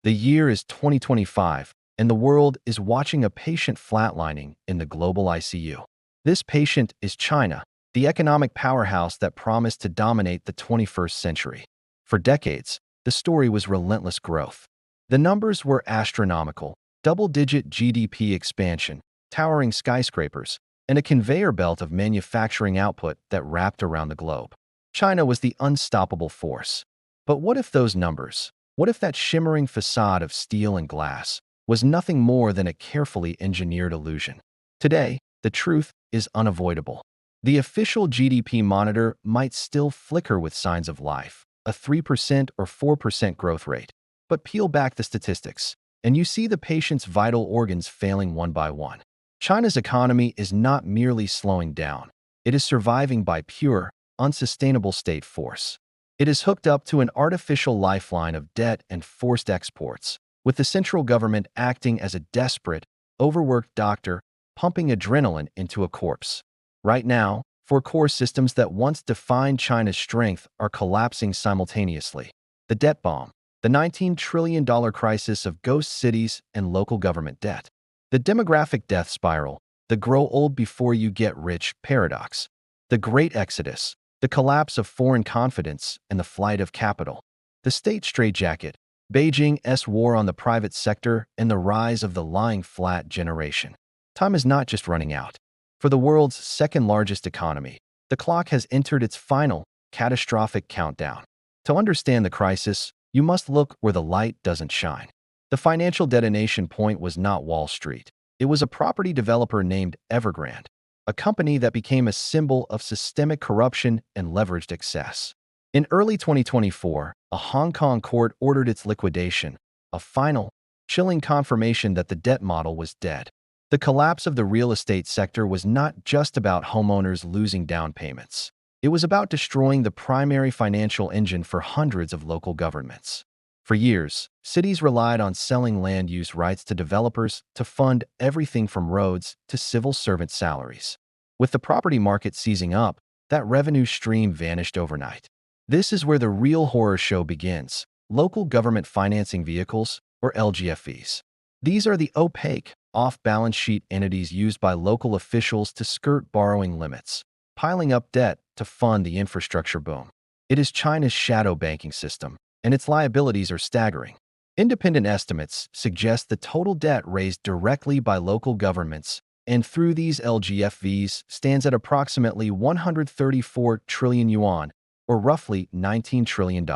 The year is 2025, and the world is watching a patient flatlining in the global ICU. This patient is China, the economic powerhouse that promised to dominate the 21st century. For decades, the story was relentless growth. The numbers were astronomical: double-digit GDP expansion, towering skyscrapers, and a conveyor belt of manufacturing output that wrapped around the globe. China was the unstoppable force. But what if those numbers, what if that shimmering facade of steel and glass, was nothing more than a carefully engineered illusion? Today, the truth is unavoidable. The official GDP monitor might still flicker with signs of life, a 3% or 4% growth rate. But peel back the statistics, and you see the patient's vital organs failing one by one. China's economy is not merely slowing down. It is surviving by pure, unsustainable state force. It is hooked up to an artificial lifeline of debt and forced exports, with the central government acting as a desperate, overworked doctor pumping adrenaline into a corpse. Right now, four core systems that once defined China's strength are collapsing simultaneously. The debt bomb, the $19 trillion crisis of ghost cities and local government debt. The demographic death spiral, the grow old before you get rich paradox. The great exodus, the collapse of foreign confidence and the flight of capital. The state straitjacket, Beijing's war on the private sector, and the rise of the lying flat generation. Time is not just running out. For the world's second-largest economy, the clock has entered its final, catastrophic countdown. To understand the crisis, you must look where the light doesn't shine. The financial detonation point was not Wall Street. It was a property developer named Evergrande, a company that became a symbol of systemic corruption and leveraged excess. In early 2024, a Hong Kong court ordered its liquidation, a final, chilling confirmation that the debt model was dead. The collapse of the real estate sector was not just about homeowners losing down payments. It was about destroying the primary financial engine for hundreds of local governments. For years, cities relied on selling land use rights to developers to fund everything from roads to civil servant salaries. With the property market seizing up, that revenue stream vanished overnight. This is where the real horror show begins: local government financing vehicles, or LGFVs. These are the opaque, off-balance sheet entities used by local officials to skirt borrowing limits, piling up debt to fund the infrastructure boom. It is China's shadow banking system, and its liabilities are staggering. Independent estimates suggest the total debt raised directly by local governments and through these LGFVs stands at approximately 134 trillion yuan, or roughly $19 trillion.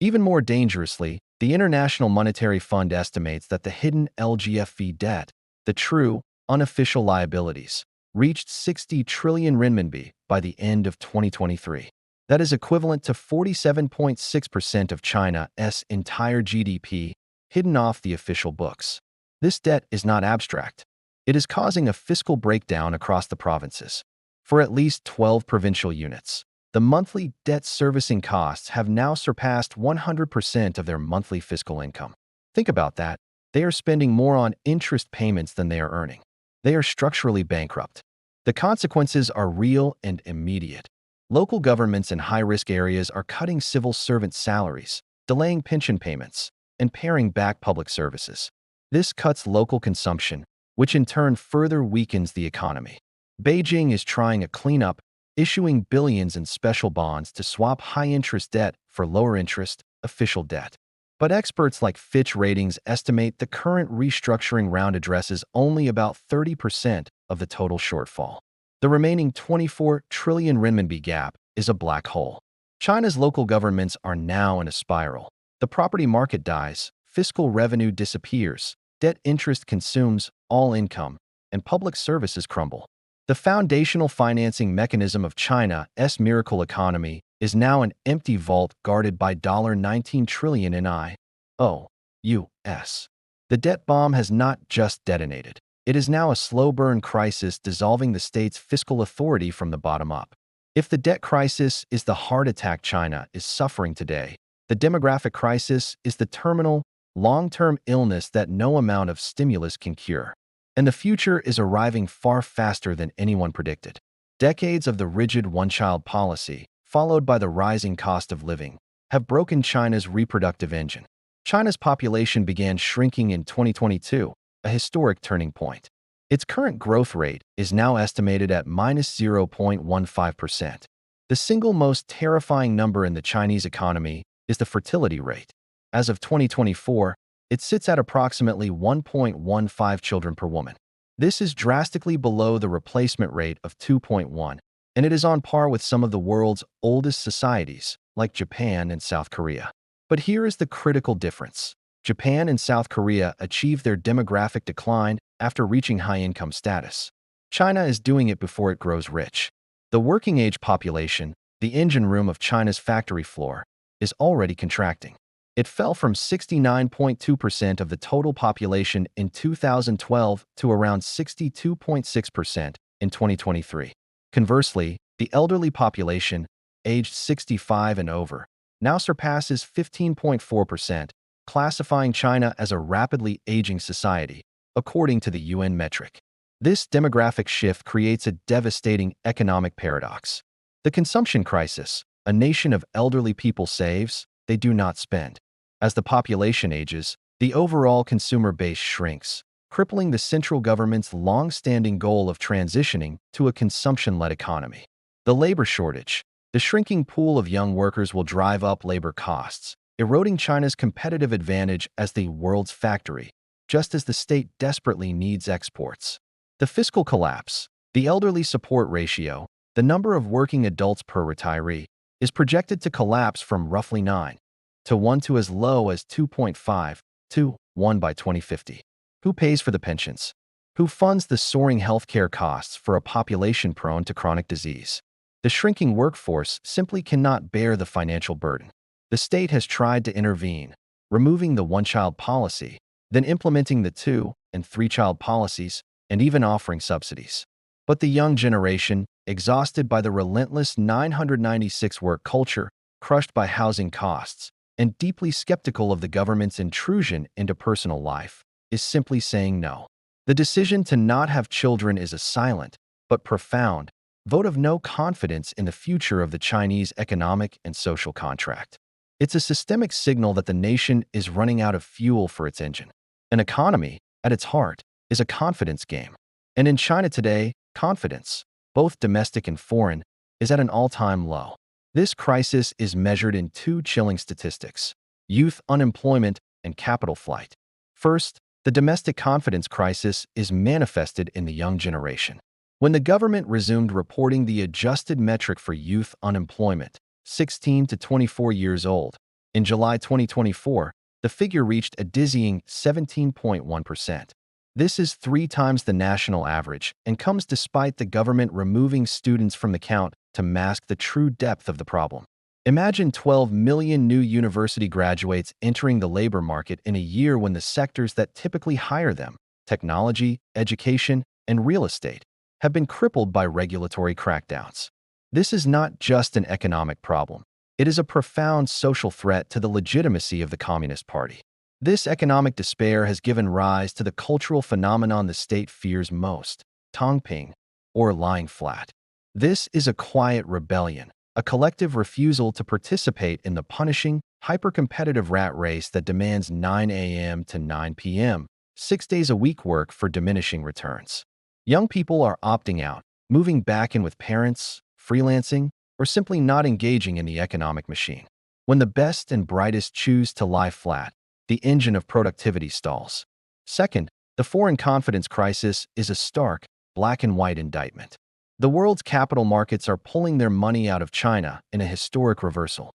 Even more dangerously, the International Monetary Fund estimates that the hidden LGFV debt, the true, unofficial liabilities, reached 60 trillion renminbi by the end of 2023. That is equivalent to 47.6% of China's entire GDP, hidden off the official books. This debt is not abstract. It is causing a fiscal breakdown across the provinces. For at least 12 provincial units, the monthly debt servicing costs have now surpassed 100% of their monthly fiscal income. Think about that. They are spending more on interest payments than they are earning. They are structurally bankrupt. The consequences are real and immediate. Local governments in high-risk areas are cutting civil servant salaries, delaying pension payments, and paring back public services. This cuts local consumption, which in turn further weakens the economy. Beijing is trying a cleanup, issuing billions in special bonds to swap high-interest debt for lower-interest, official debt. But experts like Fitch Ratings estimate the current restructuring round addresses only about 30% of the total shortfall. The remaining 24 trillion renminbi gap is a black hole. China's local governments are now in a spiral. The property market dies, fiscal revenue disappears, debt interest consumes all income, and public services crumble. The foundational financing mechanism of China's miracle economy is now an empty vault guarded by $19 trillion in U.S. The debt bomb has not just detonated. It is now a slow-burn crisis dissolving the state's fiscal authority from the bottom up. If the debt crisis is the heart attack China is suffering today, the demographic crisis is the terminal, long-term illness that no amount of stimulus can cure. And the future is arriving far faster than anyone predicted. Decades of the rigid one-child policy, followed by the rising cost of living, have broken China's reproductive engine. China's population began shrinking in 2022, a historic turning point. Its current growth rate is now estimated at -0.15%. The single most terrifying number in the Chinese economy is the fertility rate. As of 2024, it sits at approximately 1.15 children per woman. This is drastically below the replacement rate of 2.1, and it is on par with some of the world's oldest societies, like Japan and South Korea. But here is the critical difference. Japan and South Korea achieved their demographic decline after reaching high-income status. China is doing it before it grows rich. The working-age population, the engine room of China's factory floor, is already contracting. It fell from 69.2% of the total population in 2012 to around 62.6% in 2023. Conversely, the elderly population, aged 65 and over, now surpasses 15.4%, classifying China as a rapidly aging society, according to the UN metric. This demographic shift creates a devastating economic paradox. The consumption crisis: a nation of elderly people saves, they do not spend. As the population ages, the overall consumer base shrinks, crippling the central government's long-standing goal of transitioning to a consumption-led economy. The labor shortage: the shrinking pool of young workers will drive up labor costs, eroding China's competitive advantage as the world's factory, just as the state desperately needs exports. The fiscal collapse: the elderly support ratio, the number of working adults per retiree, is projected to collapse from roughly 9 to 1 to as low as 2.5 to 1 by 2050. Who pays for the pensions? Who funds the soaring healthcare costs for a population prone to chronic disease? The shrinking workforce simply cannot bear the financial burden. The state has tried to intervene, removing the one-child policy, then implementing the two- and three-child policies, and even offering subsidies. But the young generation, exhausted by the relentless 996 work culture, crushed by housing costs, and deeply skeptical of the government's intrusion into personal life, is simply saying no. The decision to not have children is a silent, but profound, vote of no confidence in the future of the Chinese economic and social contract. It's a systemic signal that the nation is running out of fuel for its engine. An economy, at its heart, is a confidence game. And in China today, confidence, both domestic and foreign, is at an all-time low. This crisis is measured in two chilling statistics: youth unemployment and capital flight. First, the domestic confidence crisis is manifested in the young generation. When the government resumed reporting the adjusted metric for youth unemployment, 16 to 24 years old, in July 2024, the figure reached a dizzying 17.1%. This is 3 times the national average and comes despite the government removing students from the count to mask the true depth of the problem. Imagine 12 million new university graduates entering the labor market in a year when the sectors that typically hire them, technology, education, and real estate, have been crippled by regulatory crackdowns. This is not just an economic problem. It is a profound social threat to the legitimacy of the Communist Party. This economic despair has given rise to the cultural phenomenon the state fears most: tongping, or lying flat. This is a quiet rebellion, a collective refusal to participate in the punishing, hyper-competitive rat race that demands 9 a.m. to 9 p.m., 6 days a week work for diminishing returns. Young people are opting out, moving back in with parents, freelancing, or simply not engaging in the economic machine. When the best and brightest choose to lie flat, the engine of productivity stalls. Second, the foreign confidence crisis is a stark, black-and-white indictment. The world's capital markets are pulling their money out of China in a historic reversal.